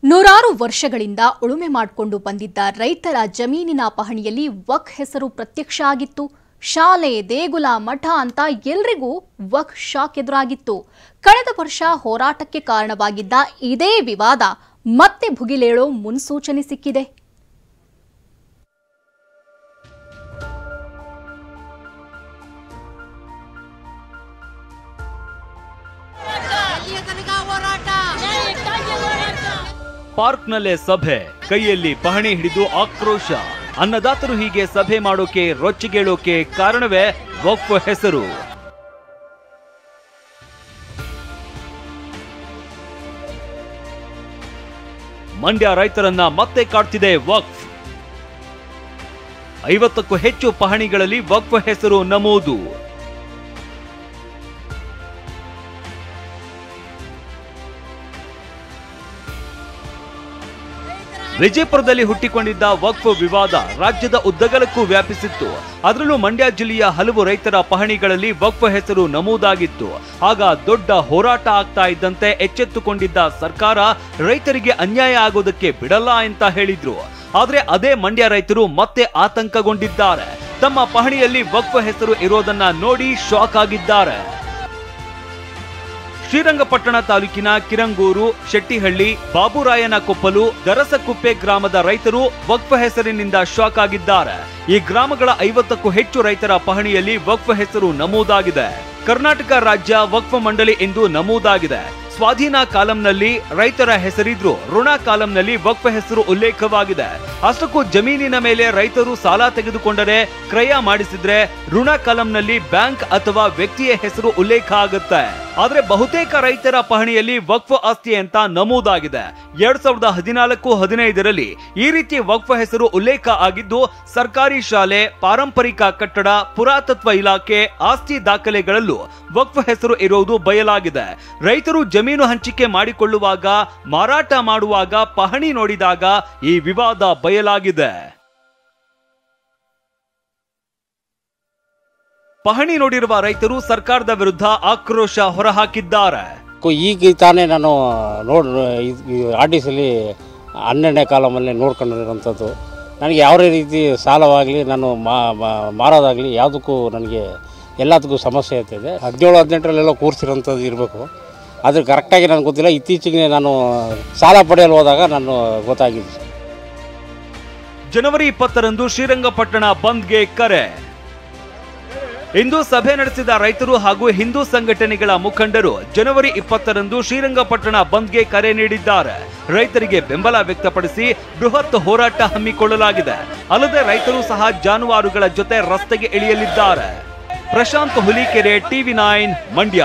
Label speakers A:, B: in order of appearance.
A: ನೂರಾರು ವರ್ಷಗಳಿಂದ ಉಳುಮೆ ಮಾಡಿಕೊಂಡು ಬಂದಿದ್ದ ರೈತರ ಜಮೀನಿನ ಪಹಣಿಯಲ್ಲಿ ವಕ್ಫ್ ಹೆಸರು ಪ್ರತ್ಯಕ್ಷ ಆಗಿತ್ತು. ಶಾಲೆ, ದೇಗುಲ, ಮಠ ಅಂತ ಎಲ್ರಿಗೂ ವಕ್ಫ್ ಶಾಕ್ ಎದುರಾಗಿತ್ತು. ಕಳೆದ ವರ್ಷ ಹೋರಾಟಕ್ಕೆ ಕಾರಣವಾಗಿದ್ದ ಇದೇ ವಿವಾದ ಮತ್ತೆ ಭುಗಿಲೇಳೋ ಮುನ್ಸೂಚನೆ ಸಿಕ್ಕಿದೆ.
B: ಪಾರ್ಕ್ನಲ್ಲೇ ಸಭೆ, ಕೈಯಲ್ಲಿ ಪಹಣಿ ಹಿಡಿದು ಆಕ್ರೋಶ. ಅನ್ನದಾತರು ಹೀಗೆ ಸಭೆ ಮಾಡೋಕೆ, ರೊಚ್ಚಿಗೇಳೋಕೆ ಕಾರಣವೇ ವಕ್ಫ್ ಹೆಸರು. ಮಂಡ್ಯ ರೈತರನ್ನ ಮತ್ತೆ ಕಾಡ್ತಿದೆ ವಕ್ಫ್. 50ಕ್ಕೂ ಹೆಚ್ಚು ಪಹಣಿಗಳಲ್ಲಿ ವಕ್ಫ್ ಹೆಸರು ನಮೂದು. ವಿಜಯಪುರದಲ್ಲಿ ಹುಟ್ಟಿಕೊಂಡಿದ್ದ ವಕ್ಫ್ ವಿವಾದ ರಾಜ್ಯದ ಉದ್ದಗಲಕ್ಕೂ ವ್ಯಾಪಿಸಿತ್ತು. ಅದರಲ್ಲೂ ಮಂಡ್ಯ ಜಿಲ್ಲೆಯ ಹಲವು ರೈತರ ಪಹಣಿಗಳಲ್ಲಿ ವಕ್ಫ್ ಹೆಸರು ನಮೂದಾಗಿತ್ತು. ಆಗ ದೊಡ್ಡ ಹೋರಾಟ ಆಗ್ತಾ ಇದ್ದಂತೆ ಎಚ್ಚೆತ್ತುಕೊಂಡಿದ್ದ ಸರ್ಕಾರ ರೈತರಿಗೆ ಅನ್ಯಾಯ ಆಗೋದಕ್ಕೆ ಬಿಡಲ್ಲ ಅಂತ ಹೇಳಿದ್ರು. ಆದ್ರೆ ಅದೇ ಮಂಡ್ಯ ರೈತರು ಮತ್ತೆ ಆತಂಕಗೊಂಡಿದ್ದಾರೆ. ತಮ್ಮ ಪಹಣಿಯಲ್ಲಿ ವಕ್ಫ್ ಹೆಸರು ಇರೋದನ್ನ ನೋಡಿ ಶಾಕ್ ಆಗಿದ್ದಾರೆ. ಶ್ರೀರಂಗಪಟ್ಟಣ ತಾಲೂಕಿನ ಕಿರಂಗೂರು, ಶೆಟ್ಟಿಹಳ್ಳಿ, ಬಾಬುರಾಯನಕೊಪ್ಪಲು, ದರಸಕುಪ್ಪೆ ಗ್ರಾಮದ ರೈತರು ವಕ್ಫ್ ಹೆಸರಿನಿಂದ ಶಾಕ್ ಆಗಿದ್ದಾರೆ. ಈ ಗ್ರಾಮಗಳ 50ಕ್ಕೂ ಹೆಚ್ಚು ರೈತರ ಪಹಣಿಯಲ್ಲಿ ವಕ್ಫ್ ಹೆಸರು ನಮೂದಾಗಿದೆ. ಕರ್ನಾಟಕ ರಾಜ್ಯ ವಕ್ಫ್ ಮಂಡಳಿ ಎಂದು ನಮೂದಾಗಿದೆ. ಸ್ವಾಧೀನ ಕಾಲಂನಲ್ಲಿ ರೈತರ ಹೆಸರಿದ್ರು, ಋಣ ಕಾಲಂನಲ್ಲಿ ವಕ್ಫ್ ಹೆಸರು ಉಲ್ಲೇಖವಾಗಿದೆ. ಅಷ್ಟಕ್ಕೂ ಜಮೀನಿನ ಮೇಲೆ ರೈತರು ಸಾಲ ತೆಗೆದುಕೊಂಡರೆ, ಕ್ರಯ ಮಾಡಿಸಿದ್ರೆ ಋಣ ಕಾಲಂನಲ್ಲಿ ಬ್ಯಾಂಕ್ ಅಥವಾ ವ್ಯಕ್ತಿಯ ಹೆಸರು ಉಲ್ಲೇಖ ಆಗುತ್ತೆ. ಆದ್ರೆ ಬಹುತೇಕ ರೈತರ ಪಹಣಿಯಲ್ಲಿ ವಕ್ಫ್ ಆಸ್ತಿ ಅಂತ ನಮೂದಾಗಿದೆ. 2014-15ರಲ್ಲಿ ಈ ರೀತಿ ವಕ್ಫ್ ಹೆಸರು ಉಲ್ಲೇಖ ಆಗಿದ್ದು, ಸರ್ಕಾರಿ ಶಾಲೆ, ಪಾರಂಪರಿಕ ಕಟ್ಟಡ, ಪುರಾತತ್ವ ಇಲಾಖೆ ಆಸ್ತಿ ದಾಖಲೆಗಳಲ್ಲೂ ವಕ್ಫ್ ಹೆಸರು ಇರುವುದು ಬಯಲಾಗಿದೆ. ರೈತರು ಜಮೀನು ಹಂಚಿಕೆ ಮಾಡಿಕೊಳ್ಳುವಾಗ, ಮಾರಾಟ ಮಾಡುವಾಗ ಪಹಣಿ ನೋಡಿದಾಗ ಈ ವಿವಾದ ಬಯಲಾಗಿದೆ. ಪಹಣಿ ನೋಡಿರುವ ರೈತರು ಸರ್ಕಾರದ ವಿರುದ್ಧ ಆಕ್ರೋಶ ಹೊರಹಾಕಿದ್ದಾರೆ.
C: ಈಗ ತಾನೇ ನಾನು ಆರ್ಡಿಸಲ್ಲಿ 12ನೇ ಕಾಲಮಲ್ಲಿ ನೋಡ್ಕೊಂಡಿರೋಂಥದ್ದು. ನನಗೆ ಯಾವುದೇ ರೀತಿ ಸಾಲವಾಗಲಿ, ನಾನು ಮಾರೋದಾಗಲಿ ಯಾವುದಕ್ಕೂ ನನಗೆ ಎಲ್ಲದಕ್ಕೂ ಸಮಸ್ಯೆ ಆಗ್ತಾಯಿದೆ. 17-18ರಲ್ಲೆಲ್ಲ ಕೂರಿಸಿರೋಂಥದ್ದು ಇರಬೇಕು. ಆದರೆ ಕರೆಕ್ಟಾಗಿ ನನಗೆ ಗೊತ್ತಿಲ್ಲ. ಇತ್ತೀಚೆಗೆ ನಾನು ಸಾಲ ಪಡೆಯಲು ಹೋದಾಗ ನಾನು ಗೊತ್ತಾಗಿದೆ.
B: ಜನವರಿ 20ರಂದು ಶ್ರೀರಂಗಪಟ್ಟಣ ಬಂದ್ಗೆ ಕರೆ. ಇಂದು ಸಭೆ ನಡೆಸಿದ ರೈತರು ಹಾಗೂ ಹಿಂದೂ ಸಂಘಟನೆಗಳ ಮುಖಂಡರು ಜನವರಿ 20ರಂದು ಶ್ರೀರಂಗಪಟ್ಟಣ ಬಂದ್ಗೆ ಕರೆ ನೀಡಿದ್ದಾರೆ. ರೈತರಿಗೆ ಬೆಂಬಲ ವ್ಯಕ್ತಪಡಿಸಿ ಬೃಹತ್ ಹೋರಾಟ ಹಮ್ಮಿಕೊಳ್ಳಲಾಗಿದೆ. ಅಲ್ಲದೆ ರೈತರು ಸಹ ಜಾನುವಾರುಗಳ ಜೊತೆ ರಸ್ತೆಗೆ ಇಳಿಯಲಿದ್ದಾರೆ. ಪ್ರಶಾಂತ್ ಹುಲಿಕೆರೆ, TV9 ಮಂಡ್ಯ.